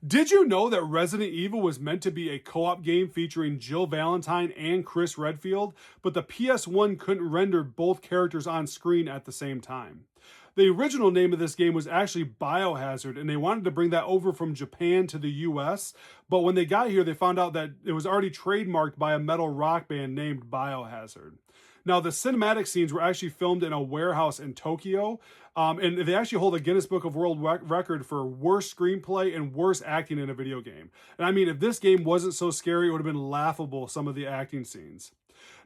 Did you know that Resident Evil was meant to be a co-op game featuring Jill Valentine and Chris Redfield, but the PS1 couldn't render both characters on screen at the same time? The original name of this game was actually Biohazard, and they wanted to bring that over from Japan to the US, but when they got here, they found out that it was already trademarked by a metal rock band named Biohazard. Now, the cinematic scenes were actually filmed in a warehouse in Tokyo, and they actually hold a Guinness Book of World Record for worst screenplay and worst acting in a video game. And I mean, if this game wasn't so scary, it would have been laughable, some of the acting scenes.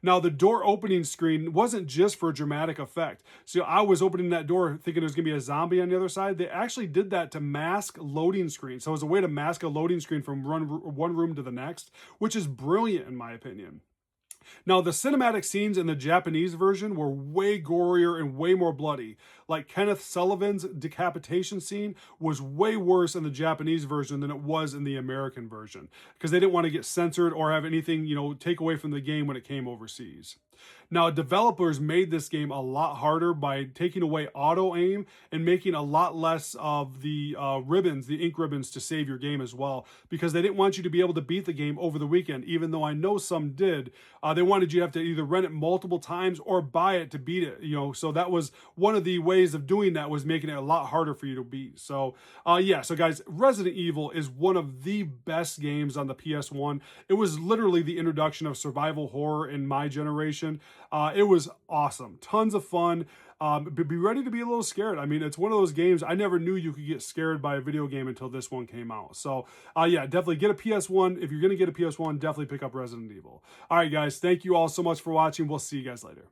Now, the door opening screen wasn't just for dramatic effect. So I was opening that door thinking there was going to be a zombie on the other side. They actually did that to mask loading screens. So it was a way to mask a loading screen from one room to the next, which is brilliant in my opinion. Now, the cinematic scenes in the Japanese version were way gorier and way more bloody. Like Kenneth Sullivan's decapitation scene was way worse in the Japanese version than it was in the American version because they didn't want to get censored or have anything, take away from the game when it came overseas. Now, developers made this game a lot harder by taking away auto aim and making a lot less of the ribbons, the ink ribbons to save your game as well, because they didn't want you to be able to beat the game over the weekend, even though I know some did. They wanted you to have to either rent it multiple times or buy it to beat it, so that was one of the ways of doing that, was making it a lot harder for you to beat. So, so guys, Resident Evil is one of the best games on the PS1. It was literally the introduction of survival horror in my generation. It was awesome. Tons of fun. But be ready to be a little scared. I mean, it's one of those games I never knew you could get scared by a video game until this one came out. So, definitely get a PS1. If you're going to get a PS1, definitely pick up Resident Evil. All right, guys. Thank you all so much for watching. We'll see you guys later.